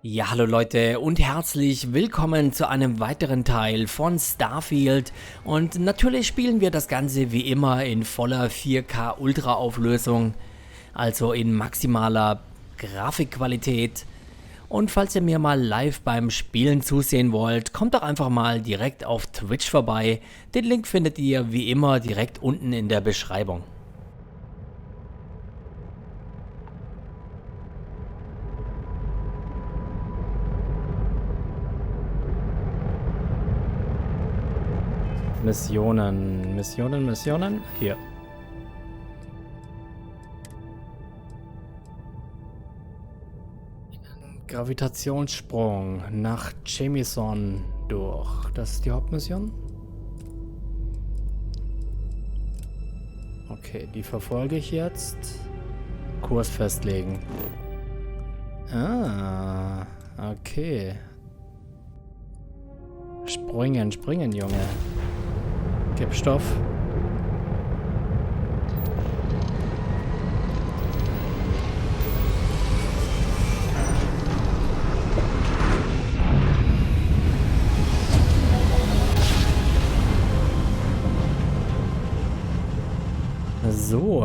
Ja, hallo Leute und herzlich willkommen zu einem weiteren Teil von Starfield. Und natürlich spielen wir das Ganze wie immer in voller 4K Ultra-Auflösung, also in maximaler Grafikqualität. Und falls ihr mir mal live beim Spielen zusehen wollt, kommt doch einfach mal direkt auf Twitch vorbei. Den Link findet ihr wie immer direkt unten in der Beschreibung. Missionen. Hier. Gravitationssprung nach Jamison durch. Das ist die Hauptmission. Okay, die verfolge ich jetzt. Kurs festlegen. Ah, okay. Springen, Junge. Gib Stoff. So.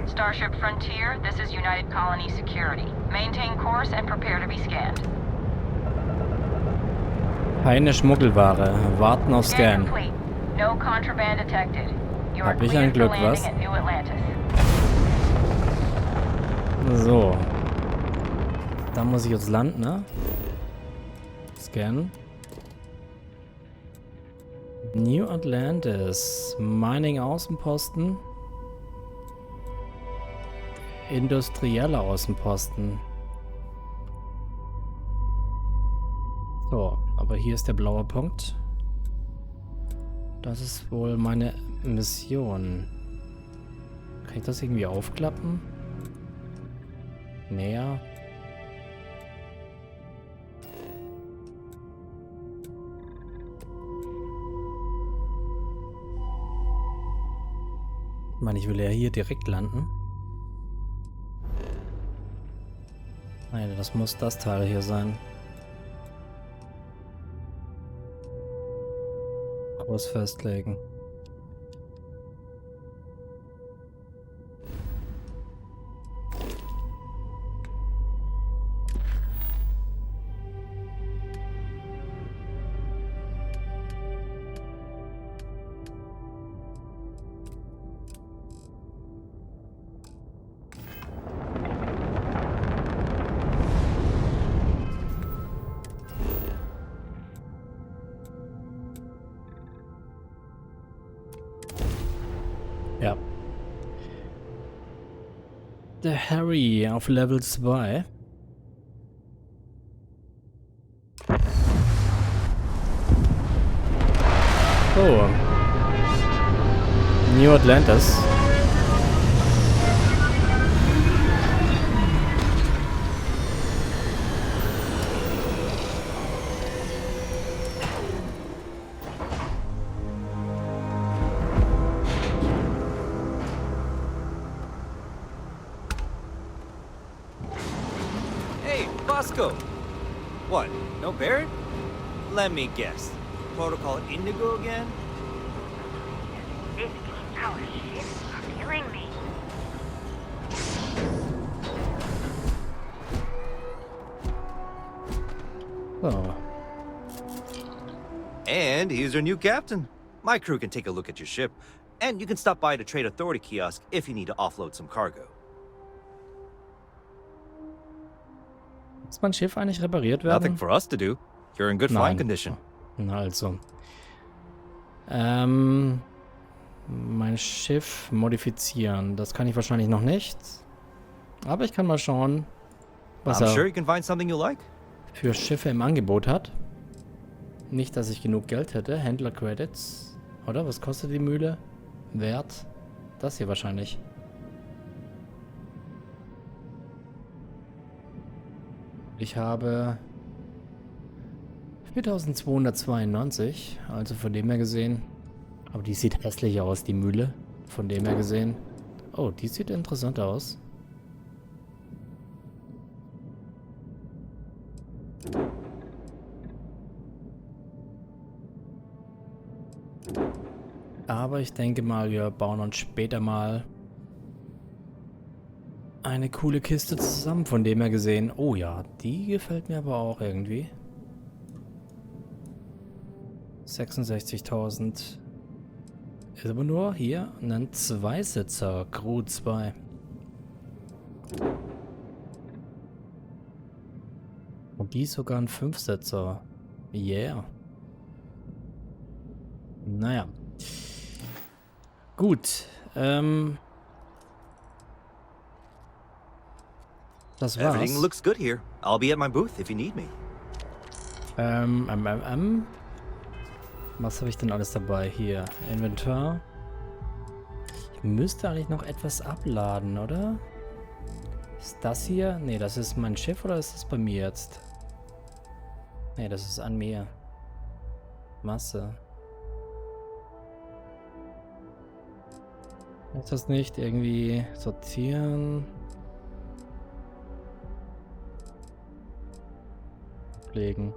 Starship Frontier, this is United Colony Security. Maintain course and prepare to be scanned. Keine Schmuggelware. Warten auf Scan Scan. complete. No contraband detected. You are Hab ich ein cleared for Glück, landing was? at New Atlantis. So. Da muss ich jetzt landen, ne? Scan. New Atlantis. Mining Außenposten. Industrielle Außenposten. So, aber hier ist der blaue Punkt. Das ist wohl meine Mission. Kann ich das irgendwie aufklappen? Näher. Ich meine, ich will ja hier direkt landen. Nein, das muss das Teil hier sein. Kurs festlegen. Ja. Der Harry auf Level 2. Oh. New Atlantis. Bosco! What, no Barrett? Let me guess. Protocol Indigo again? This power ships are killing me. Oh. And he's our new captain. My crew can take a look at your ship, and you can stop by the Trade Authority kiosk if you need to offload some cargo. Muss mein Schiff eigentlich repariert werden? Nothing for us to do. You're in good flying condition. Na also. Mein Schiff modifizieren. Das kann ich wahrscheinlich noch nicht. Aber ich kann mal schauen, was I'm sure er you can find something you like. für Schiffe im Angebot hat. Nicht, dass ich genug Geld hätte. Händler-Credits. Oder? Was kostet die Mühle? Wert? Das hier wahrscheinlich. Ich habe 4292, also von dem her gesehen. Aber die sieht hässlich aus, die Mühle. Von dem her gesehen. Oh, die sieht interessant aus. Aber ich denke mal, wir bauen uns später mal eine coole Kiste zusammen, von dem her gesehen. Oh ja, die gefällt mir aber auch irgendwie. 66.000. Ist aber nur hier ein Zweisitzer, Crew 2. Und die ist sogar ein Fünfsitzer. Yeah. Naja. Gut. Das war's. Everything looks good here. I'll be at my booth if you need me. Was habe ich denn alles dabei hier? Inventar. Ich müsste eigentlich noch etwas abladen, oder? Ist das hier? Ne, das ist mein Schiff oder ist das bei mir jetzt? Ne, das ist an mir. Masse. Ist das nicht irgendwie sortieren? Ablegen.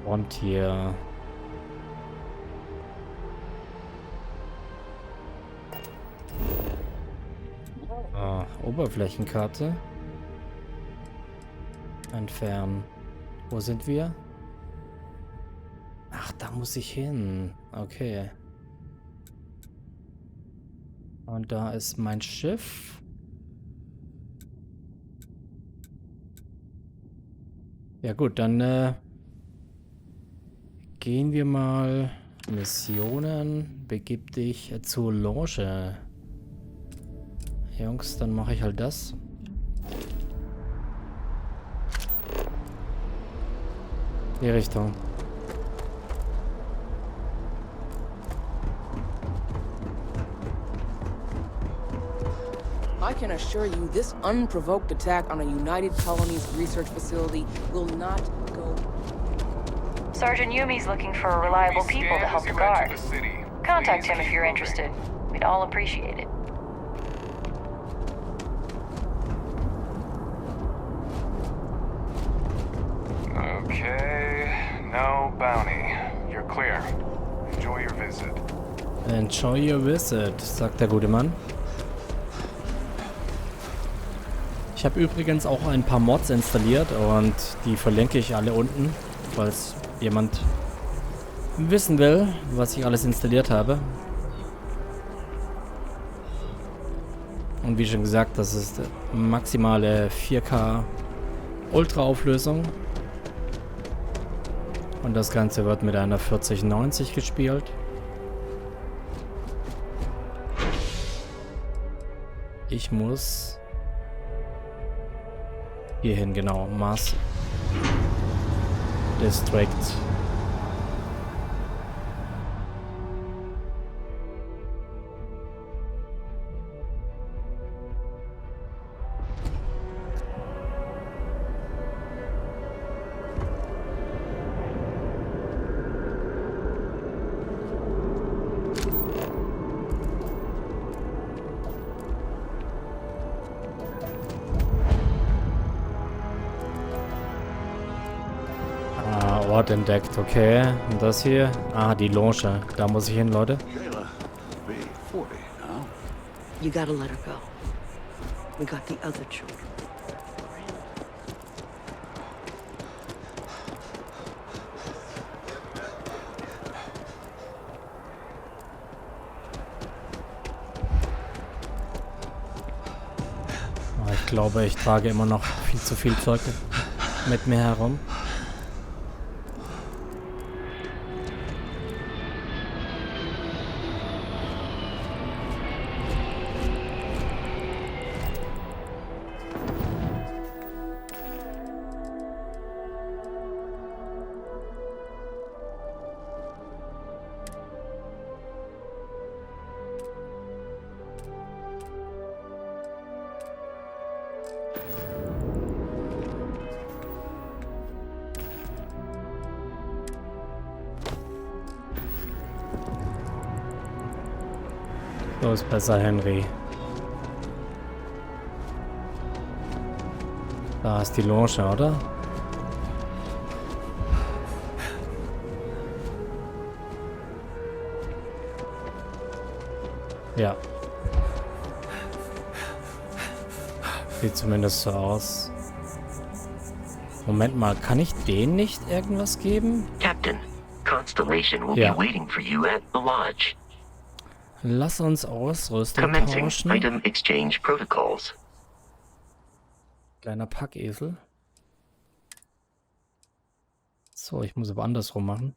Und hier. Ah, Oberflächenkarte. Entfernen. Wo sind wir? Ach, da muss ich hin. Okay. Und da ist mein Schiff. Ja gut, dann gehen wir mal. Missionen. Begib dich zur Loge. Jungs, dann mache ich halt das. Die Richtung. I can assure you this unprovoked attack on a United Colonies research facility will not go. Sergeant Yumi's looking for reliable people to help the guard. Contact him if you're interested. We'd all appreciate it. Okay, no bounty. You're clear. Enjoy your visit. Enjoy your visit, sagt der gute Mann. Ich habe übrigens auch ein paar Mods installiert und die verlinke ich alle unten, falls jemand wissen will, was ich alles installiert habe. Und wie schon gesagt, das ist maximale 4K Ultra-Auflösung. Und das Ganze wird mit einer 4090 gespielt. Ich muss hierhin, genau. Mars District. Ort entdeckt, okay. Und das hier? Ah, die Loge. Da muss ich hin, Leute. You gotta let her go. We got the other children. Ich glaube, ich trage immer noch viel zu viel Zeug mit mir herum. So ist besser, Henry. Da ist die Loge, oder? Ja. Sieht zumindest so aus. Moment mal, kann ich denen nicht irgendwas geben? Captain, Constellation will Ja. be waiting for you at the lodge. Lass uns Ausrüstung Commencing tauschen. item exchange protocols. Kleiner Packesel. So, ich muss aber andersrum machen.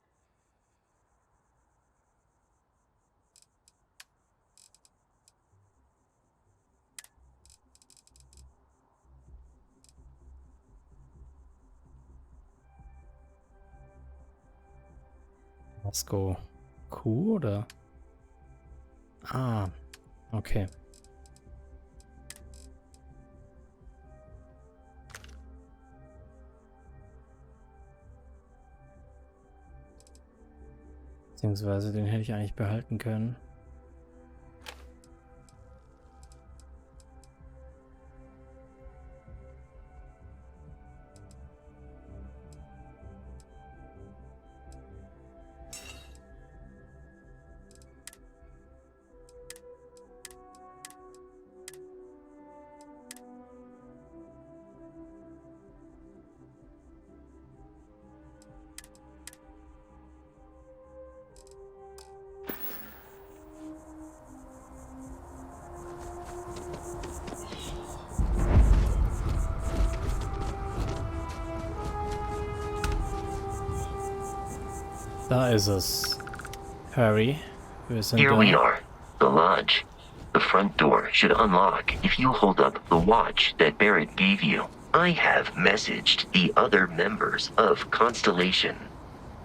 Let's go. Q oder? Ah, okay. Beziehungsweise den hätte ich eigentlich behalten können. Da ist es. Harry, wir sind Here we da. are, the lodge. The front door should unlock if you hold up the watch that Barrett gave you. I have messaged the other members of Constellation.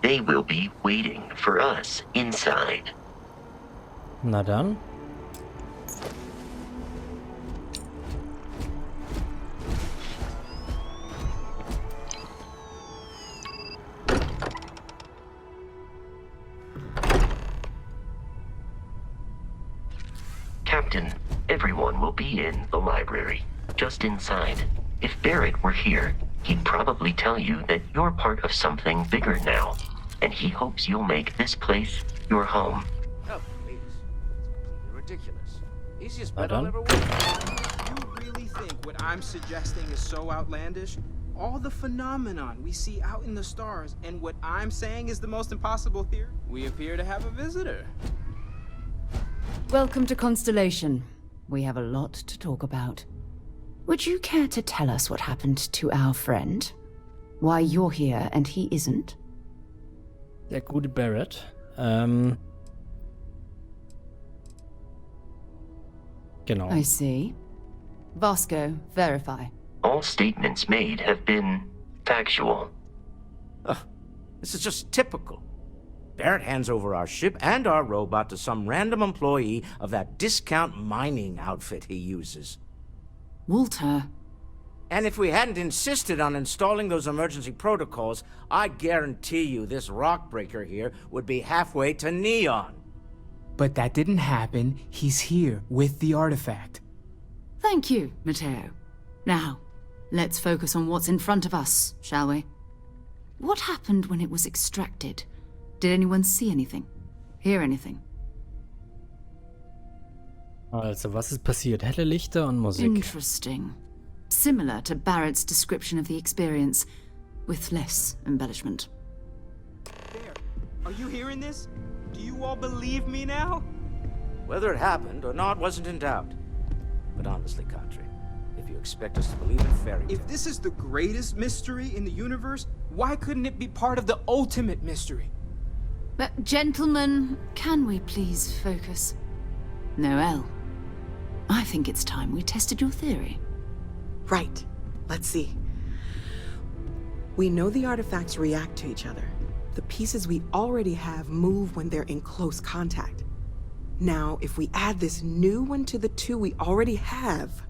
They will be waiting for us inside. Na dann. Captain, everyone will be in the library, just inside. If Barrett were here, he'd probably tell you that you're part of something bigger now, and he hopes you'll make this place your home. Oh, please. It's completely ridiculous. Easiest Well bet I'll done. ever win. You really think what I'm suggesting is so outlandish? All the phenomenon we see out in the stars, and what I'm saying is the most impossible theory? We appear to have a visitor. Welcome to Constellation. We have a lot to talk about. Would you care to tell us what happened to our friend? Why you're here and he isn't? Der gute Barrett. Genau. I see. Vasco, verify. All statements made have been factual. This is just typical. Barrett hands over our ship and our robot to some random employee of that discount mining outfit he uses. Walter. And if we hadn't insisted on installing those emergency protocols, I guarantee you this rock breaker here would be halfway to Neon. But that didn't happen. He's here with the artifact. Thank you, Matteo. Now, let's focus on what's in front of us, shall we? What happened when it was extracted? Did anyone see anything? Hear anything? Also, was ist passiert? Helle Lichter und Musik. Interesting. Similar to Barrett's description of the experience, with less embellishment. There. Are you hearing this? Do you all believe me now? Whether it happened or not wasn't in doubt. But honestly, Kadri, if you expect us to believe in fairy tales... If this is the greatest mystery in the universe, why couldn't it be part of the ultimate mystery? But, gentlemen, can we please focus? Noel, I think it's time we tested your theory. Right. Let's see. We know the artifacts react to each other. The pieces we already have move when they're in close contact. Now, if we add this new one to the two we already have...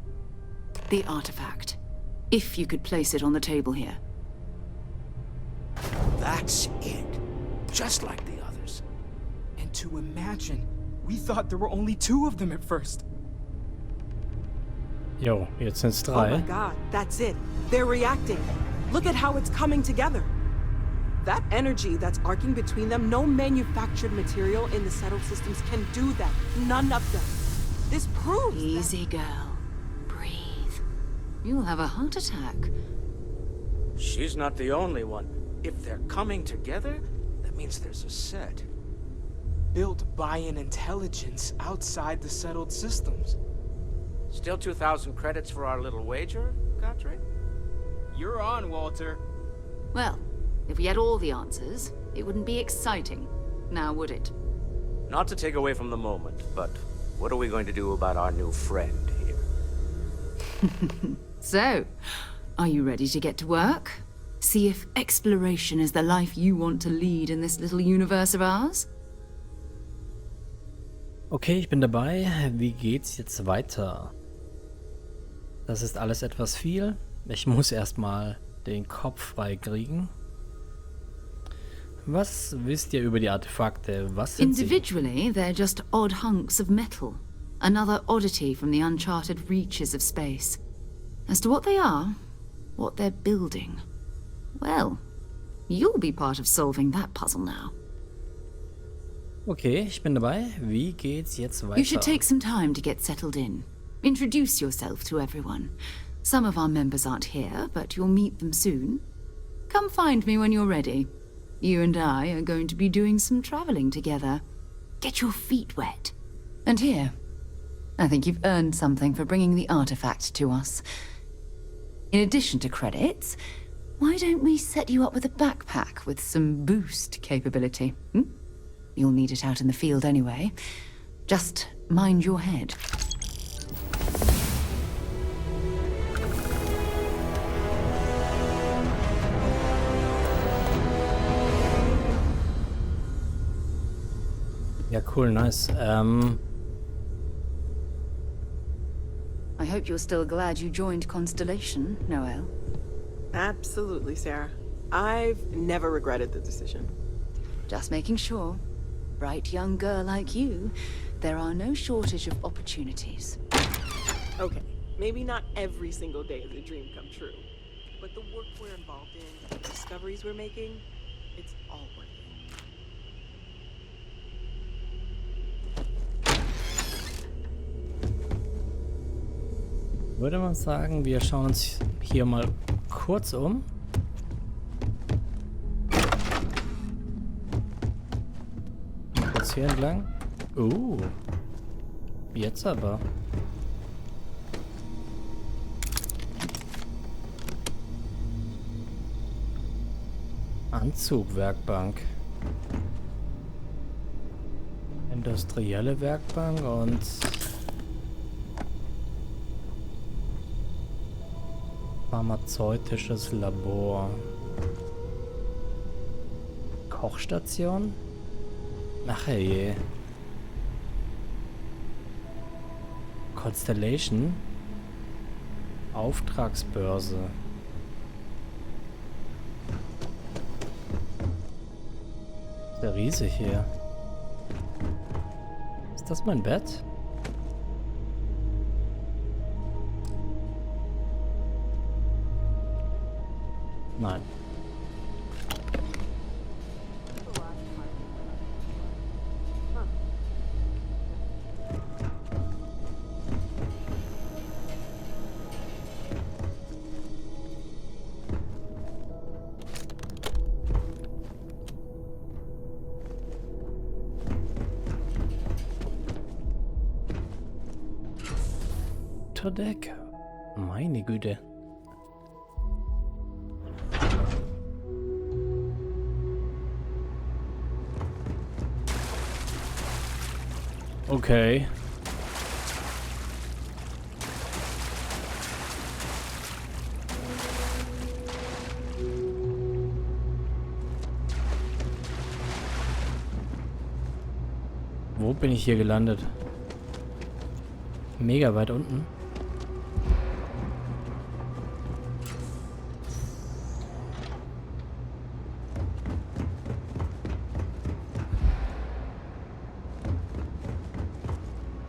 The artifact. If you could place it on the table here. That's it. Just like the others. And to imagine We thought there were only 2 of them at first. Jo, jetzt sind's Oh 3. my god, that's it. They're reacting. Look at how it's coming together. That energy that's arcing between them, no manufactured material in the settled systems can do that. None of them. This proves that- Easy, girl. Breathe. You'll have a heart attack. She's not the only one. If they're coming together, that means there's a set. Built by an intelligence outside the settled systems. Still 2,000 credits for our little wager, Godfrey? You're on, Walter. Well, if we had all the answers, it wouldn't be exciting. Now, would it? Not to take away from the moment, but what are we going to do about our new friend here? So, are you ready to get to work? See if exploration is the life you want to lead in this little universe of ours? Okay, ich bin dabei. Wie geht's jetzt weiter? Das ist alles etwas viel. Ich muss erstmal den Kopf frei kriegen. Was wisst ihr über die Artefakte? Was sind sie? Individually, they're just odd hunks of metal. Another oddity from the uncharted reaches of space. As to what they are, what they're building, well, you'll be part of solving that puzzle now. Okay, ich bin dabei. Wie geht's jetzt weiter? You should take some time to get settled in. Introduce yourself to everyone. Some of our members aren't here, but you'll meet them soon. Come find me when you're ready. You and I are going to be doing some traveling together. Get your feet wet. And here, I think you've earned something for bringing the artifact to us. In addition to credits, why don't we set you up with a backpack with some boost capability? You'll need it out in the field anyway. Just mind your head. Ja, cool, nice. I hope you're still glad you joined Constellation, Noel. Absolutely, Sarah. I've never regretted the decision. Just making sure. Bright young girl like you, there are no shortage of opportunities. Okay, maybe not every single day is a dream come true, but the work we're involved in, the discoveries we're making, it's all worth it. Würde man sagen, wir schauen uns hier mal kurz um. Kurz hier entlang. Jetzt aber. Anzugwerkbank. Industrielle Werkbank und pharmazeutisches Labor. Kochstation? Ach je. Constellation? Auftragsbörse. Ist ja riesig hier. Ist das mein Bett? Nein. Deck. Meine Güte. Okay. Wo bin ich hier gelandet? Mega weit unten.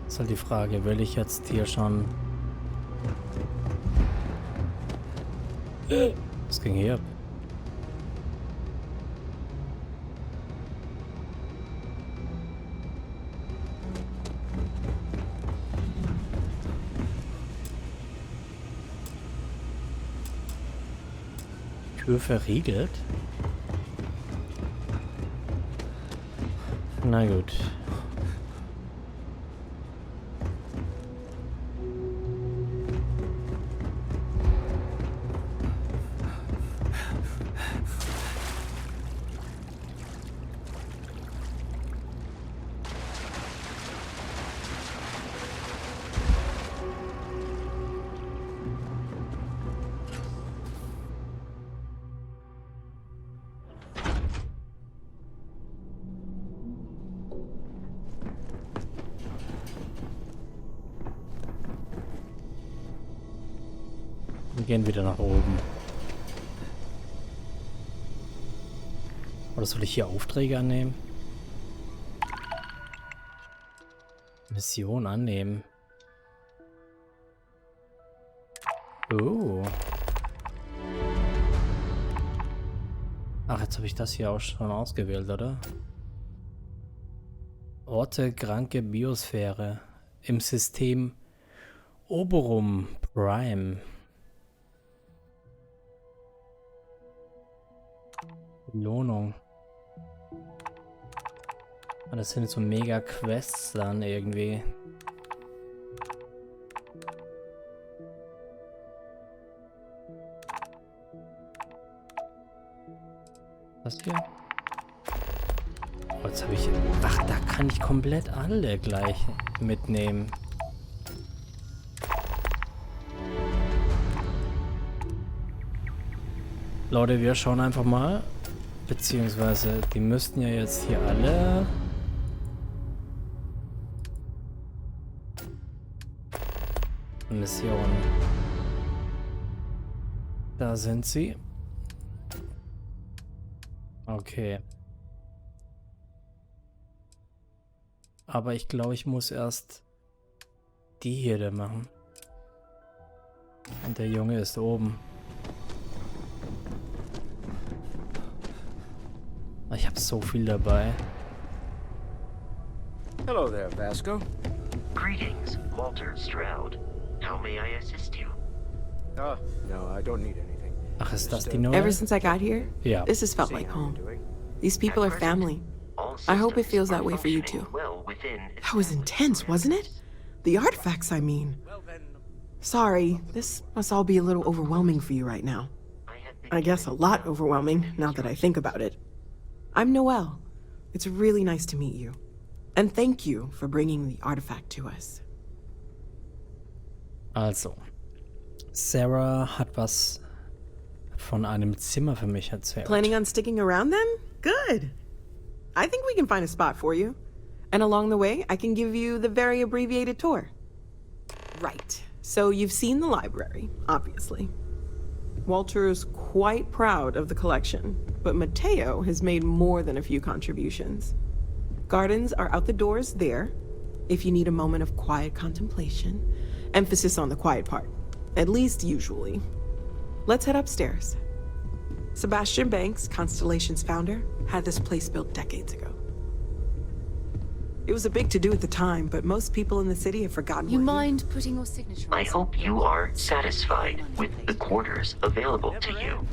Ist halt die Frage, will ich jetzt hier schon... Was ging hier ab? Tür verriegelt? Na gut. Wir gehen wieder nach oben. Oder soll ich hier Aufträge annehmen? Mission annehmen. Oh. Ach, jetzt habe ich das hier auch schon ausgewählt, oder? Orte kranke Biosphäre im System Oberum Prime. Belohnung. Das sind so mega Quests dann irgendwie. Was hier? Oh, jetzt habe ich... Ach, da kann ich komplett alle gleich mitnehmen. Leute, wir schauen einfach mal. Beziehungsweise, die müssten ja jetzt hier alle... Mission. Da sind sie. Okay. Aber ich glaube, ich muss erst die hier da machen. Und der Junge ist oben. Ich habe so viel dabei. Hello there, Vasco. Greetings, Walter Stroud. How may I assist you? No, I don't need anything. Ach, ist das die neue? Ever since I got here, Yeah. this has felt like home. These people are family. I hope it feels that way for you too. That was intense, wasn't it? The artifacts, I mean. Sorry, this must all be a little overwhelming for you right now. I guess a lot overwhelming, now that I think about it. I'm Noelle. It's really nice to meet you. And thank you for bringing the artifact to us. Also, Sarah hat was von einem Zimmer für mich erzählt. Planning on sticking around then? Good. I think we can find a spot for you. And along the way, I can give you the very abbreviated tour. Right. So you've seen the library, obviously. Walter is quite proud of the collection, but Mateo has made more than a few contributions. Gardens are out the doors there, if you need a moment of quiet contemplation. Emphasis on the quiet part, at least usually. Let's head upstairs. Sebastian Banks, Constellation's founder, had this place built decades ago. It was a big to-do at the time, but most people in the city have forgotten. You mind putting your signature on I hope you are satisfied with the quarters available to you.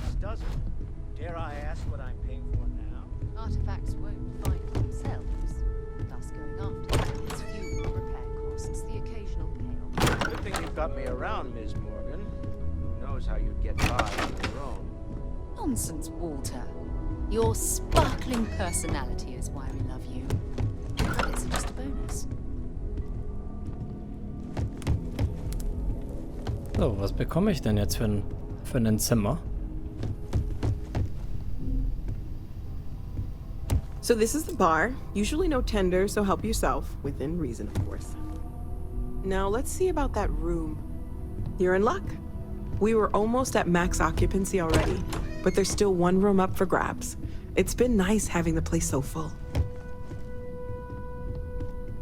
Dare I ask what I'm paying for now? Artifacts won't find themselves, thus going after them. It's few repair costs, the occasional payoff. Good thing you've got me around, Ms. Morgan. Who knows how you'd get by on your own? Nonsense, Walter. Your sparkling personality is why we love you. Credits are just a bonus. So, was bekomme ich denn jetzt für ein Zimmer? So this is the bar. Usually no tender, so help yourself, within reason, of course. Now let's see about that room. You're in luck. We were almost at max occupancy already, but there's still one room up for grabs. It's been nice having the place so full.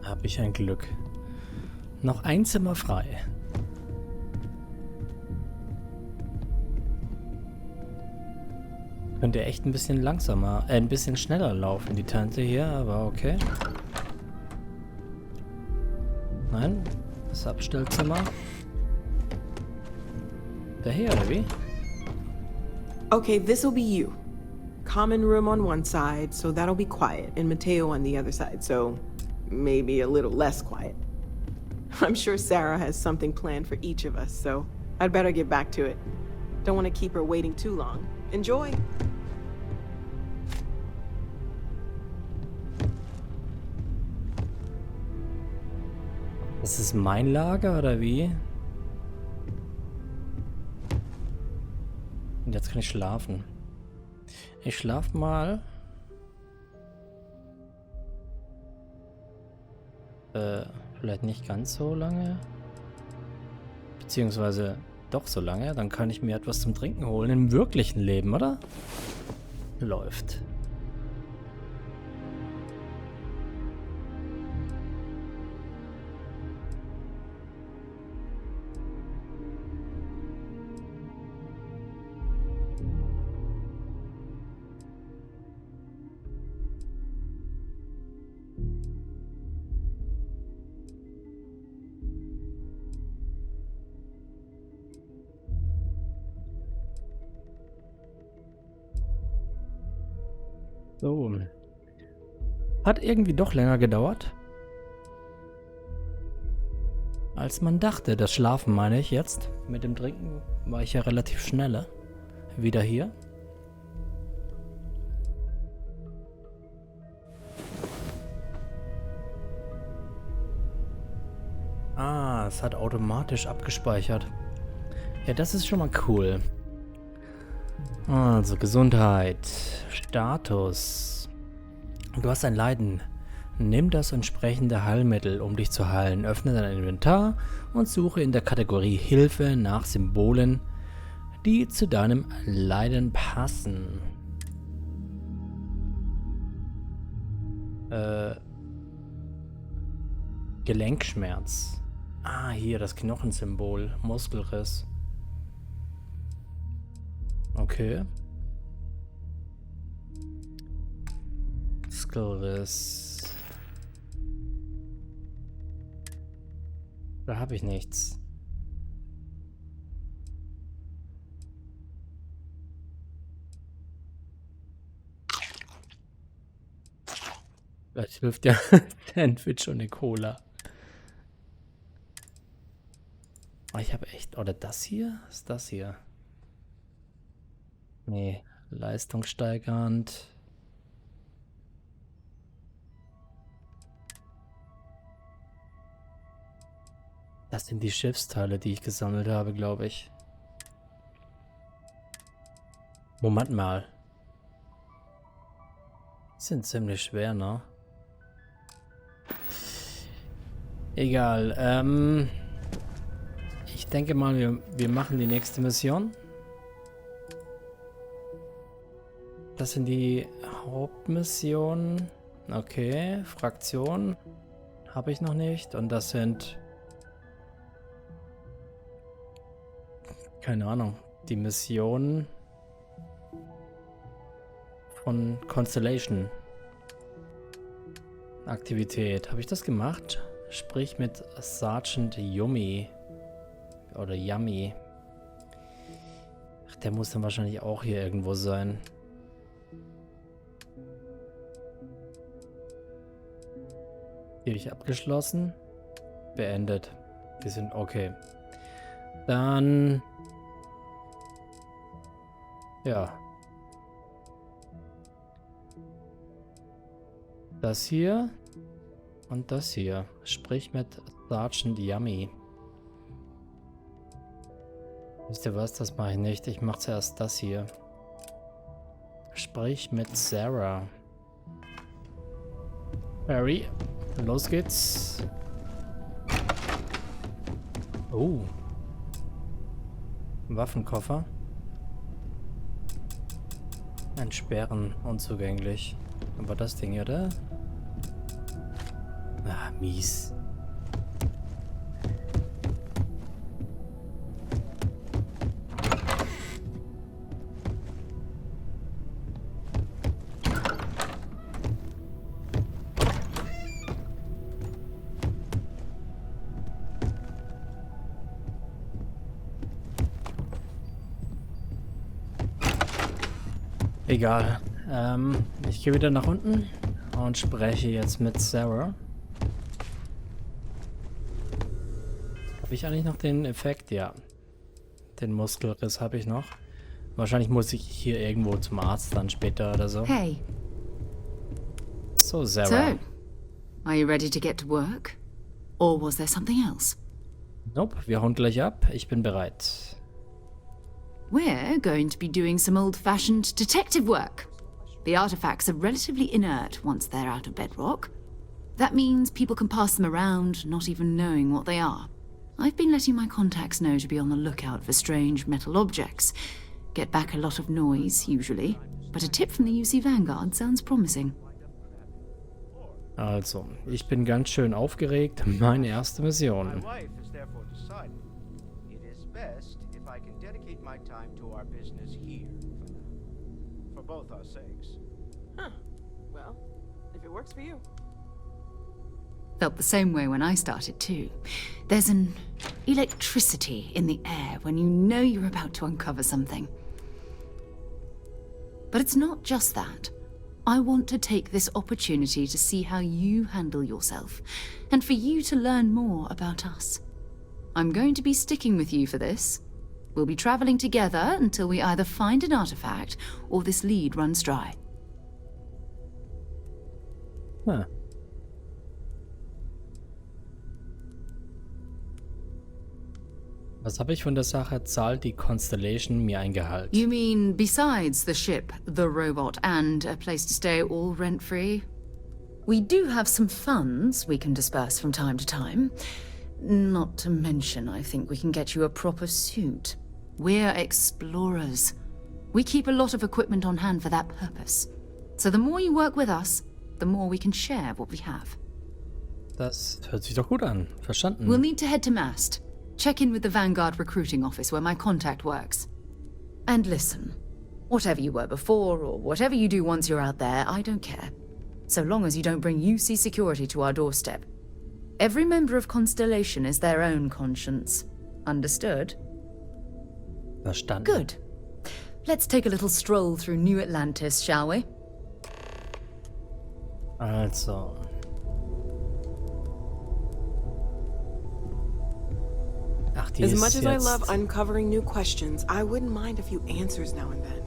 Hab ich ein Glück. Noch ein Zimmer frei. Könnte echt ein bisschen langsamer, ein bisschen schneller laufen, die Tante hier, aber okay. Nein, das Abstellzimmer. Der hier, oder wie? Okay, this'll be you. Common room on one side, so that'll be quiet, and Mateo on the other side, so maybe a little less quiet. I'm sure Sarah has something planned for each of us, so I'd better get back to it. Don't want to keep her waiting too long. Enjoy! Das ist mein Lager, oder wie? Und jetzt kann ich schlafen. Ich schlaf mal. Vielleicht nicht ganz so lange. Beziehungsweise doch so lange. Dann kann ich mir etwas zum Trinken holen im wirklichen Leben, oder? Läuft. So. Hat irgendwie doch länger gedauert. Als man dachte. Das Schlafen meine ich jetzt. Mit dem Trinken war ich ja relativ schnell. Wieder hier. Ah, es hat automatisch abgespeichert. Ja, das ist schon mal cool. Also, Gesundheit. Status. Du hast ein Leiden. Nimm das entsprechende Heilmittel, um dich zu heilen. Öffne dein Inventar und suche in der Kategorie Hilfe nach Symbolen, die zu deinem Leiden passen. Gelenkschmerz. Ah, hier das Knochensymbol. Muskelriss. Okay. Muskelriss. Da habe ich nichts. Vielleicht hilft ja Sandwich und eine Cola. Oh, ich habe echt... Oder das hier? Was ist das hier? Nee, leistungssteigernd. Das sind die Schiffsteile, die ich gesammelt habe, glaube ich. Moment mal. Die sind ziemlich schwer, ne? Egal, ich denke mal, wir machen die nächste Mission. Das sind die Hauptmissionen. Okay, Fraktion habe ich noch nicht. Und das sind... Keine Ahnung. Die Missionen von Constellation. Aktivität. Habe ich das gemacht? Sprich mit Sergeant Yummy. Oder Yummy. Ach, der muss dann wahrscheinlich auch hier irgendwo sein. Hier habe ich abgeschlossen. Beendet. Wir sind okay. Dann... Ja. Das hier. Und das hier. Sprich mit Sergeant Yummy. Wisst ihr was? Das mache ich nicht. Ich mache zuerst das hier. Sprich mit Sarah. Harry. Los geht's. Oh. Waffenkoffer. Entsperren. Unzugänglich. Aber das Ding hier, oder? Ah, mies. Egal. Ich gehe wieder nach unten und spreche jetzt mit Sarah. Habe ich eigentlich noch den Effekt? Ja. Den Muskelriss habe ich noch. Wahrscheinlich muss ich hier irgendwo zum Arzt dann später oder so. Hey. So, Sarah. So, are you ready to get to work? Or was there something else? Nope, wir hauen gleich ab. Ich bin bereit. We're going to be doing some old-fashioned detective work. The artifacts are relatively inert once they're out of bedrock. That means people can pass them around, not even knowing what they are. I've been letting my contacts know to be on the lookout for strange metal objects. Get back a lot of noise, usually. But a tip from the UC Vanguard sounds promising. Also, ich bin ganz schön aufgeregt. Meine erste Mission. Well, if it works for you. Felt the same way when I started too. There's an electricity in the air when you know you're about to uncover something. But it's not just that. I want to take this opportunity to see how you handle yourself, and for you to learn more about us. I'm going to be sticking with you for this. We'll be traveling together until we either find an artifact or this lead runs dry. Huh. Was habe ich von der Sache? Zahlt die Constellation mir ein Gehalt? You mean besides the ship, the robot, and a place to stay all rent-free? We do have some funds we can disperse from time to time. Not to mention, I think we can get you a proper suit. We're explorers. We keep a lot of equipment on hand for that purpose. So the more you work with us, the more we can share what we have. Das hört sich doch gut an. Verstanden. We'll need to head to Mast. Check in with the Vanguard recruiting office where my contact works. And listen, whatever you were before or whatever you do once you're out there, I don't care. So long as you don't bring UC security to our doorstep. Every member of Constellation is their own conscience. Understood? Verstanden. Good. Let's take a little stroll through New Atlantis, shall we? Also. Ach, die As ist much as I jetzt... love uncovering new questions, I wouldn't mind a few answers now and then.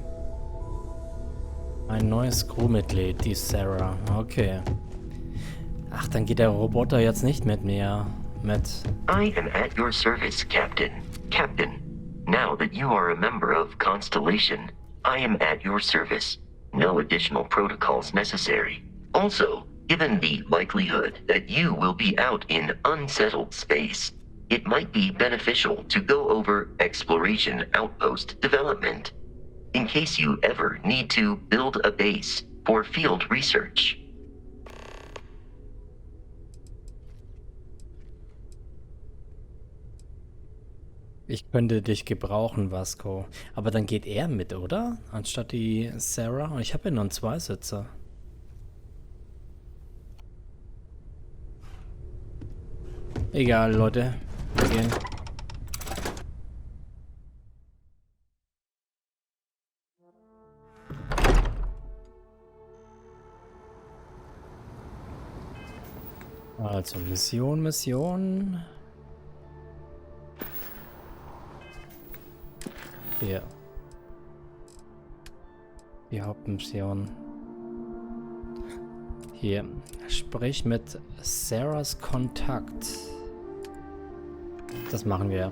Ein neues Crewmitglied, die Sarah. Okay. Ach, dann geht der Roboter jetzt nicht mit mir. I am at your service, Captain. Captain, now that you are a member of Constellation, I am at your service. No additional protocols necessary. Also, given the likelihood that you will be out in unsettled space, it might be beneficial to go over exploration outpost development, in case you ever need to build a base for field research. Ich könnte dich gebrauchen, Vasco. Aber dann geht er mit, oder? Anstatt die Sarah. Und ich habe ja nur einen Zweisitzer. Egal, Leute. Wir gehen. Also, Mission. Hier. Die Hauptmission. Hier. Sprich mit Sarahs Kontakt. Das machen wir.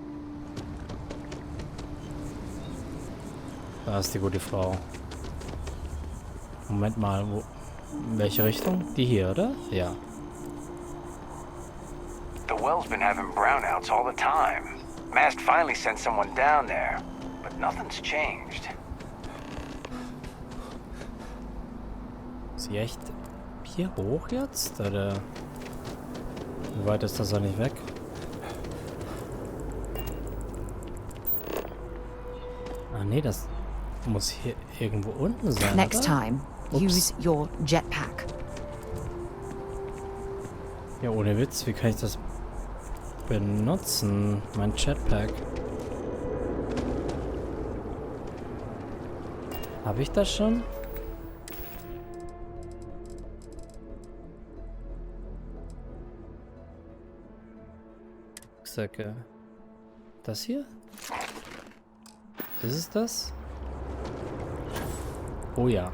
Da ist die gute Frau. Moment mal, wo... In welche Richtung? Die hier, oder? Ja. The well's been having brownouts all the time. Mast finally sent someone down there, but nothing's changed. Ist sie echt hier hoch jetzt? Oder wie weit ist das auch nicht weg? Ah nee, das muss hier irgendwo unten sein. Next oder? time, Ups. use your jetpack. Ja, ohne Witz, wie kann ich das benutzen? Mein Jetpack. Habe ich das schon? Rucksäcke. Das hier? Ist es das? Oh ja.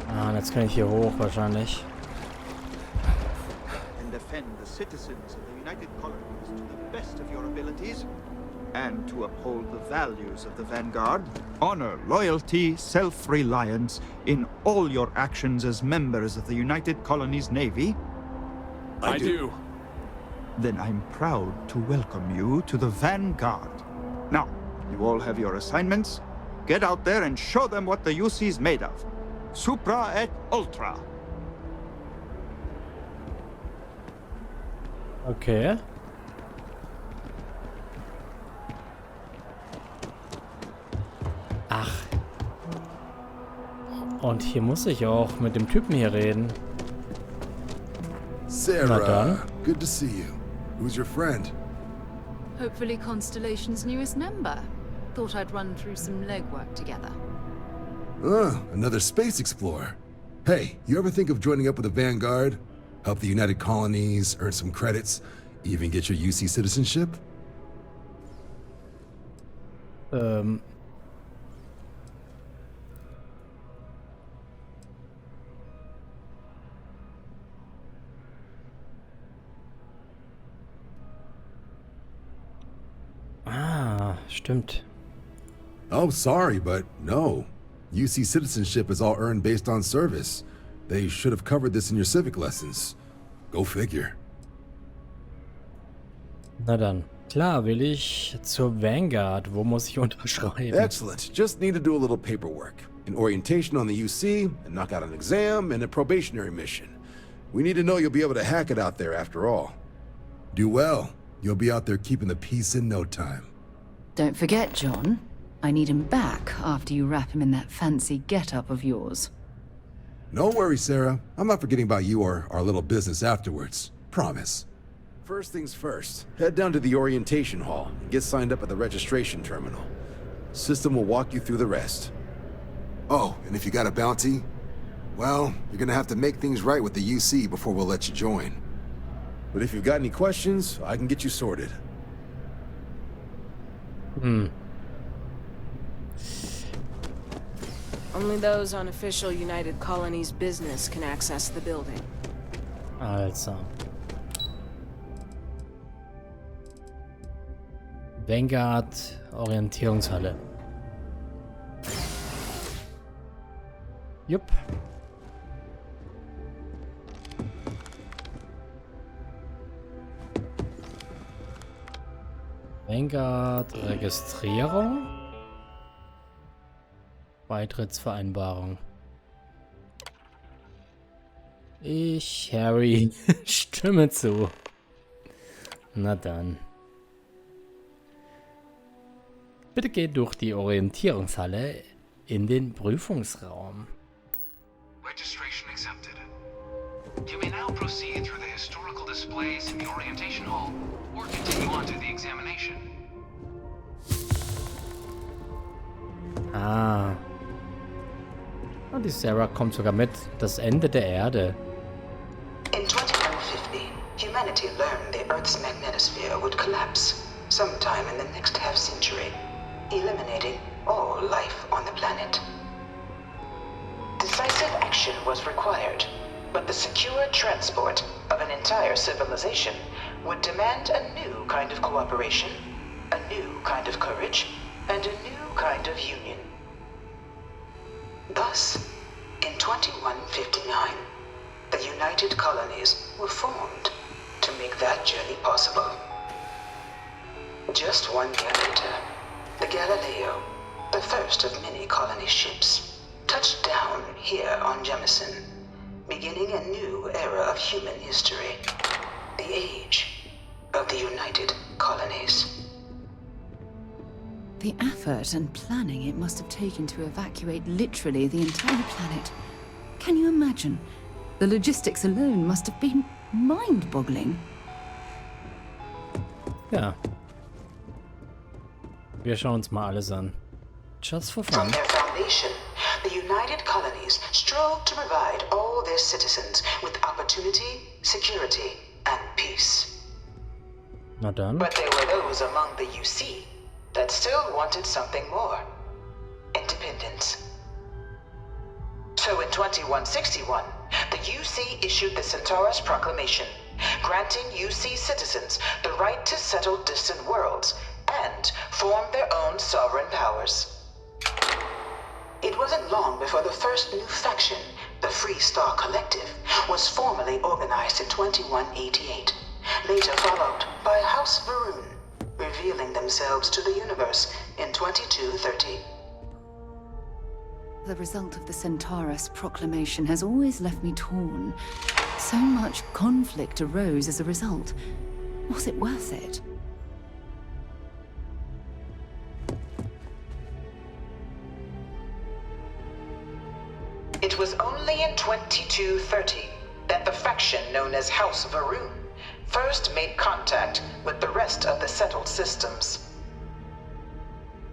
Ah, und jetzt kann ich hier hoch wahrscheinlich. And defend the citizens of the United Colonies to the best of your abilities, and to uphold the values of the Vanguard, honor, loyalty, self-reliance in all your actions as members of the United Colonies Navy? I do. Then I'm proud to welcome you to the Vanguard. Now, you all have your assignments. Get out there and show them what the UC's made of. Supra et Ultra. Okay. Ach. Und hier muss ich auch mit dem Typen hier reden. Sarah, good to see you. Who's your friend? Hopefully Constellation's newest member. Thought I'd run through some legwork together. Another space explorer. Hey, you ever think of joining up with the Vanguard? Help the United Colonies, earn some credits, even get your UC citizenship? Ah, stimmt. Oh, sorry, but no. UC citizenship is all earned based on service. They should have covered this in your civic lessons. Go figure. Na dann. Klar, will ich zur Vanguard. Wo muss ich unterschreiben? Excellent. Just need to do a little paperwork. An orientation on the UC, and knock out an exam, and a probationary mission. We need to know you'll be able to hack it out there after all. Do well. You'll be out there keeping the peace in no time. Don't forget, John. I need him back after you wrap him in that fancy get-up of yours. No worries, Sarah. I'm not forgetting about you or our little business afterwards. Promise. First things first, head down to the orientation hall and get signed up at the registration terminal. System will walk you through the rest. Oh, and if you got a bounty, well, you're gonna have to make things right with the UC before we'll let you join. But if you've got any questions, I can get you sorted. Only those on official United Colonies business can access the building. Also. Vanguard Orientierungshalle. Jupp. Vanguard Registrierung. Beitrittsvereinbarung. Ich, Harry, stimme zu. Na dann. Bitte geht durch die Orientierungshalle in den Prüfungsraum. Registration accepted. You may now proceed through the historical displays in the orientation hall, or continue on to the examination. Ah. Und die Sarah kommt sogar mit. Das Ende der Erde. In 2150, humanity learned the Earth's magnetosphere would collapse sometime in the next half-century, eliminating all life on the planet. Decisive action was required, but the secure transport of an entire civilization would demand a new kind of cooperation, a new kind of courage, and a new kind of union. Thus, in 2159, the United Colonies were formed to make that journey possible. Just 1 year later, the Galileo, the first of many colony ships, touched down here on Jemison, beginning a new era of human history, the age of the United Colonies. The effort and planning it must have taken to evacuate literally the entire planet. Can you imagine? The logistics alone must have been mind-boggling. Ja. Wir schauen uns mal alles an. Just for fun. From their foundation, the United Colonies strove to provide all their citizens with opportunity, security, and peace. Na dann. But there were those among the UC that still wanted something more. Independence. So in 2161, the UC issued the Centaurus Proclamation, granting UC citizens the right to settle distant worlds and form their own sovereign powers. It wasn't long before the first new faction, the Free Star Collective, was formally organized in 2188, later followed by House Varun, revealing themselves to the universe in 2230. The result of the Centaurus Proclamation has always left me torn. So much conflict arose as a result. Was it worth it? It was only in 2230 that the faction known as House Varun first made contact with the rest of the settled systems.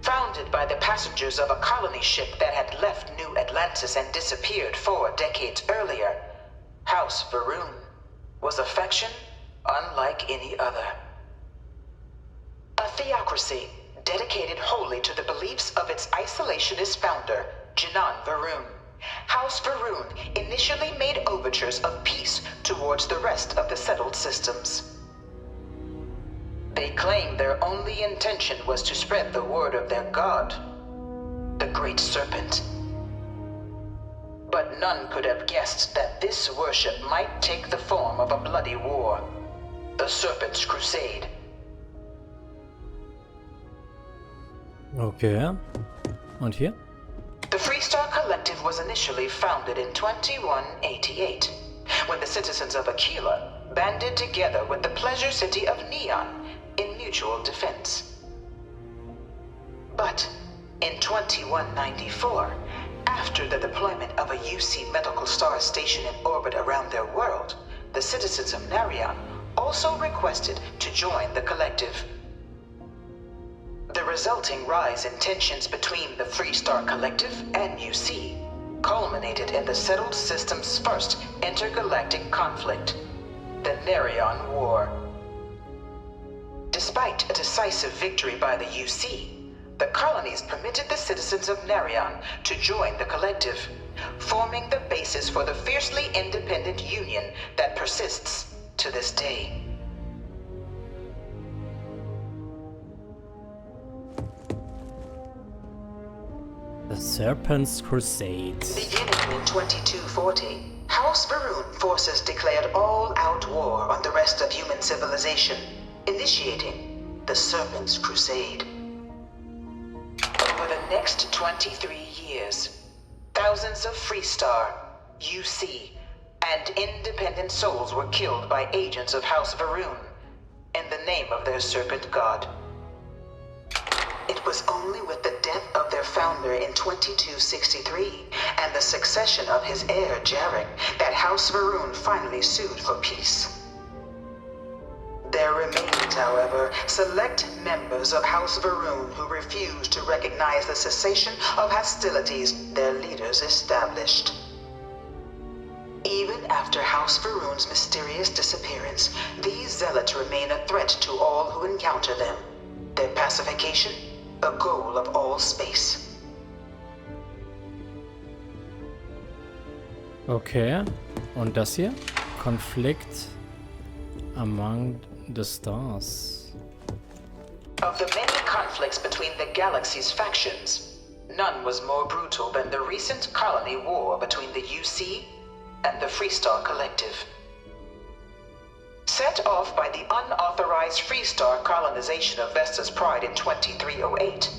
Founded by the passengers of a colony ship that had left New Atlantis and disappeared 4 decades earlier, House Varun was a faction unlike any other. A theocracy dedicated wholly to the beliefs of its isolationist founder, Janan Varun. House Varun initially made overtures of peace towards the rest of the settled systems. They claimed their only intention was to spread the word of their god, the Great Serpent. But none could have guessed that this worship might take the form of a bloody war, the Serpent's Crusade. Okay. Und hier? The Free Star Collective was initially founded in 2188, when the citizens of Aquila banded together with the pleasure city of Neon in mutual defense. But in 2194, after the deployment of a UC medical star station in orbit around their world, the citizens of Narion also requested to join the collective. The resulting rise in tensions between the Free Star Collective and UC culminated in the settled system's first intergalactic conflict, the Narion War. Despite a decisive victory by the UC, the colonies permitted the citizens of Narion to join the collective, forming the basis for the fiercely independent union that persists to this day. The Serpent's Crusade. Beginning in 2240, House Varun forces declared all-out war on the rest of human civilization, initiating the Serpent's Crusade. Over the next 23 years, thousands of Free Star, UC, and independent souls were killed by agents of House Varun in the name of their serpent god. It was only with the death of their founder in 2263 and the succession of his heir, Jarek, that House Varun finally sued for peace. There remained, however, select members of House Varun who refused to recognize the cessation of hostilities their leaders established. Even after House Varun's mysterious disappearance, these zealots remain a threat to all who encounter them. Their pacification, a goal of all space. Okay. Und das hier? Konflikt among the stars. Of the many conflicts between the Galaxie's factions, none was more brutal than the recent colony war between the UC and the Free Star Collective. Set off by the unauthorized Free Star colonization of Vesta's Pride in 2308,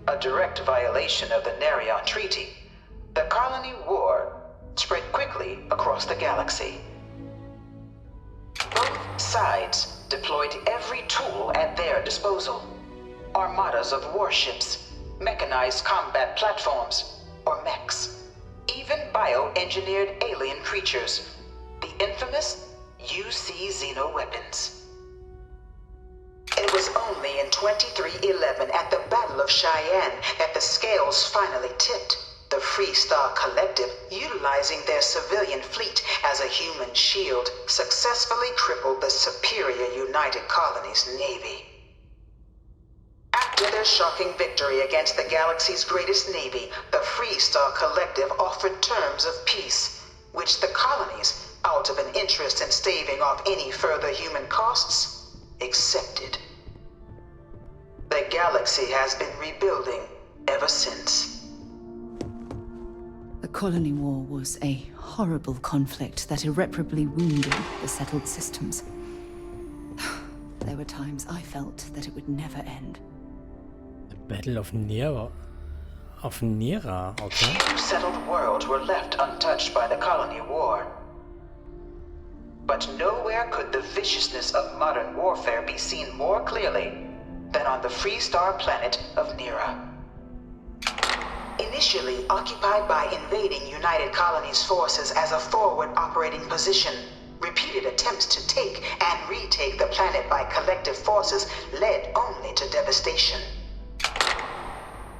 a direct violation of the Narion Treaty, the colony war spread quickly across the galaxy. Both sides deployed every tool at their disposal. Armadas of warships, mechanized combat platforms, or mechs, even bioengineered alien creatures, the infamous UC xeno-weapons. It was only in 2311 at the Battle of Cheyenne that the scales finally tipped, the Free Star Collective, utilizing their civilian fleet as a human shield, successfully crippled the superior United Colonies Navy. After their shocking victory against the Galaxy's greatest navy, the Free Star Collective offered terms of peace, which the colonies, out of an interest in staving off any further human costs, accepted. The Galaxy has been rebuilding ever since. The colony war was a horrible conflict that irreparably wounded the settled systems. There were times I felt that it would never end. The Battle of Nera. Okay. Few settled worlds were left untouched by the colony war. But nowhere could the viciousness of modern warfare be seen more clearly than on the Free Star planet of Nera. Initially occupied by invading United Colonies forces as a forward operating position, repeated attempts to take and retake the planet by collective forces led only to devastation.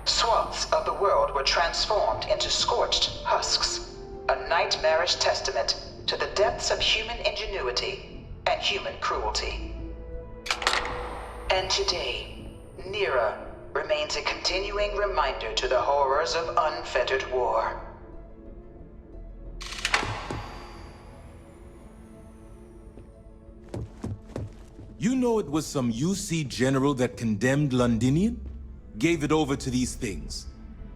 Swaths of the world were transformed into scorched husks, a nightmarish testament to the depths of human ingenuity and human cruelty. And today, Nera remains a continuing reminder to the horrors of unfettered war. You know it was some UC general that condemned Londinian? Gave it over to these things.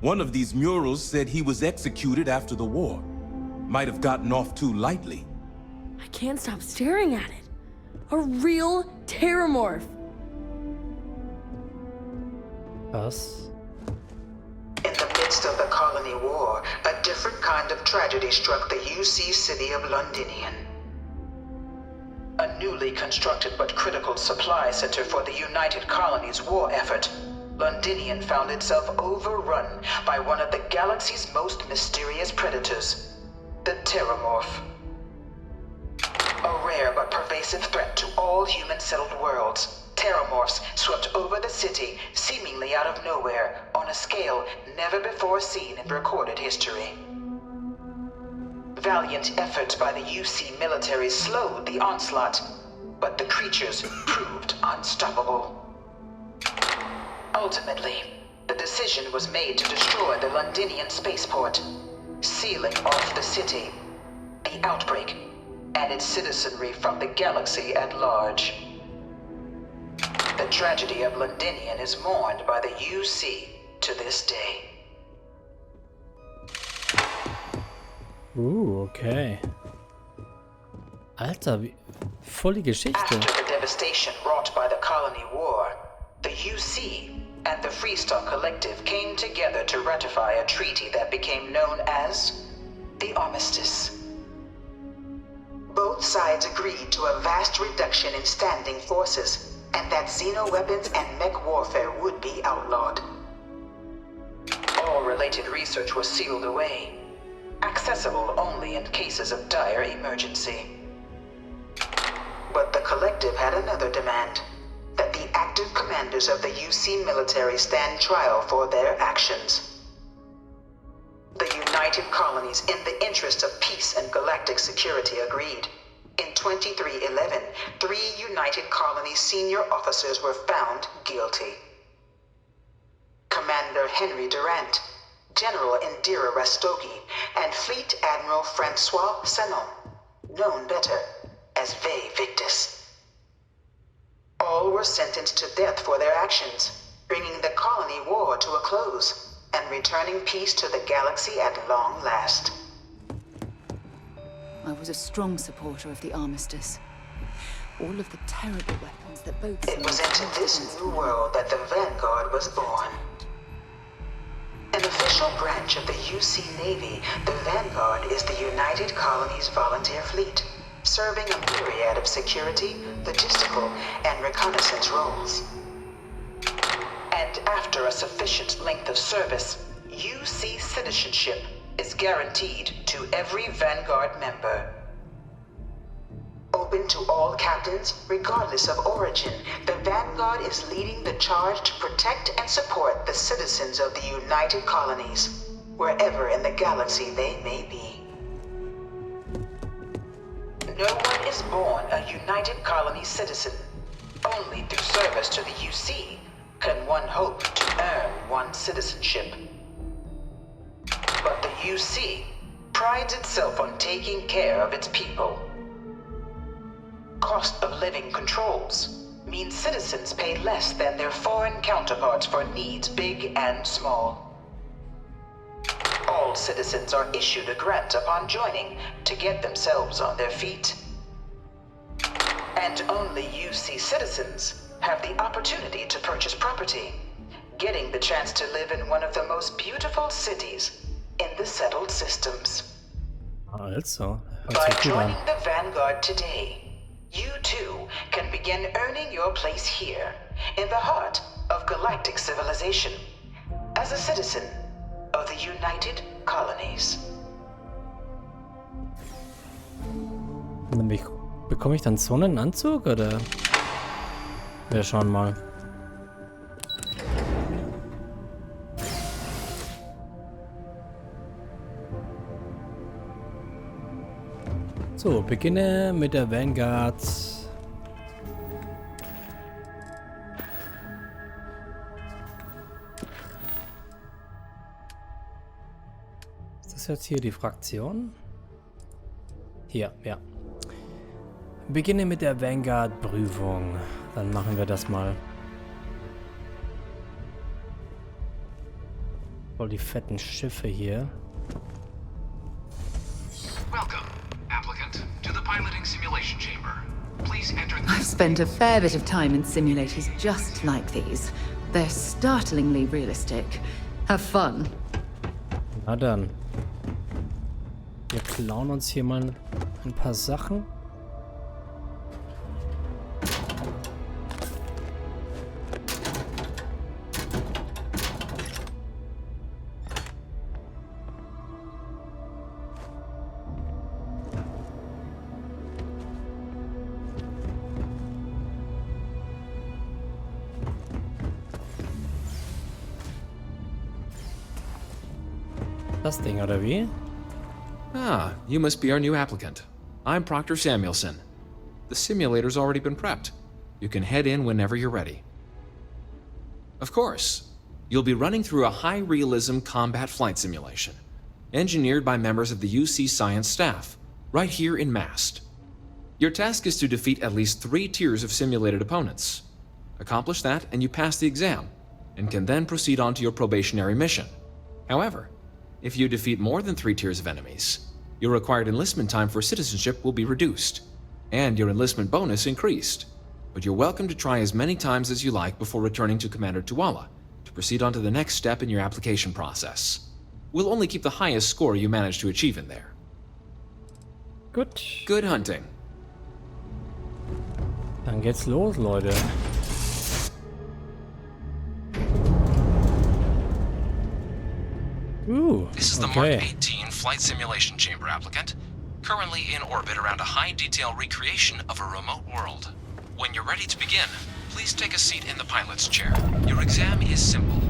One of these murals said he was executed after the war. Might have gotten off too lightly. I can't stop staring at it. A real terramorph. Was? In the midst of the colony war, a different kind of tragedy struck the UC city of Londinian. A newly constructed but critical supply center for the United Colonies' war effort, Londinian found itself overrun by one of the galaxy's most mysterious predators, the Terramorph. A rare but pervasive threat to all human-settled worlds, Terramorphs swept over the city, seemingly out of nowhere, on a scale never before seen in recorded history. Valiant efforts by the UC military slowed the onslaught, but the creatures proved unstoppable. Ultimately, the decision was made to destroy the Londinian spaceport, sealing off the city, the outbreak, and its citizenry from the galaxy at large. The tragedy of Londinian is mourned by the UC to this day. Okay. Alter, voll die Geschichte. After the devastation wrought by the colony war, the UC and the Free Star Collective came together to ratify a treaty that became known as the Armistice. Both sides agreed to a vast reduction in standing forces, and that xeno-weapons and mech warfare would be outlawed. All related research was sealed away, accessible only in cases of dire emergency. But the Collective had another demand, that the active commanders of the UC military stand trial for their actions. The United Colonies, in the interest of peace and galactic security, agreed. In 2311, 3 United Colonies senior officers were found guilty. Commander Henry Durant, General Indira Rastogi, and Fleet Admiral Francois Sanon, known better as Ve Victus. All were sentenced to death for their actions, bringing the colony war to a close and returning peace to the galaxy at long last. I was a strong supporter of the Armistice. All of the terrible weapons that both It was into this new world that the Vanguard was born. An official branch of the UC Navy, the Vanguard is the United Colonies Volunteer Fleet, serving a myriad of security, logistical, and reconnaissance roles. And after a sufficient length of service, UC citizenship is guaranteed to every Vanguard member. Open to all captains, regardless of origin, the Vanguard is leading the charge to protect and support the citizens of the United Colonies, wherever in the galaxy they may be. No one is born a United Colony citizen. Only through service to the UC can one hope to earn one's citizenship. But the UC prides itself on taking care of its people. Cost of living controls means citizens pay less than their foreign counterparts for needs big and small. All citizens are issued a grant upon joining to get themselves on their feet. And only UC citizens have the opportunity to purchase property, getting the chance to live in one of the most beautiful cities in the settled systems. Also, by joining the Vanguard today, you too can begin earning your place here, in the heart of galactic civilization, as a citizen of the United Colonies. Bekomme ich dann so einen Anzug, oder? Wir schauen mal. So, beginne mit der Vanguard. Ist das jetzt hier die Fraktion? Hier, ja. Beginne mit der Vanguard-Prüfung. Dann machen wir das mal. Voll die fetten Schiffe hier. Welcome, applicant, to the piloting simulation chamber. Please enter the... I've spent a fair bit of time in simulators just like these. They're startlingly realistic. Have fun. Na dann. Wir klauen uns hier mal ein paar Sachen. Das Ding, oder wie? Ah, you must be our new applicant. I'm Proctor Samuelson. The simulator's already been prepped. You can head in whenever you're ready. Of course. You'll be running through a high-realism combat flight simulation, engineered by members of the UC science staff, right here in Mast. Your task is to defeat at least 3 tiers of simulated opponents. Accomplish that and you pass the exam, and can then proceed on to your probationary mission. However, if you defeat more than 3 tiers of enemies, your required enlistment time for citizenship will be reduced, and your enlistment bonus increased. But you're welcome to try as many times as you like before returning to Commander Tuala to proceed on to the next step in your application process. We'll only keep the highest score you manage to achieve in there. Gut. Good hunting. Dann geht's los, Leute. This is the Mark 18 Flight Simulation Chamber applicant, currently in orbit around a high-detail recreation of a remote world. When you're ready to begin, please take a seat in the pilot's chair. Your exam is simple.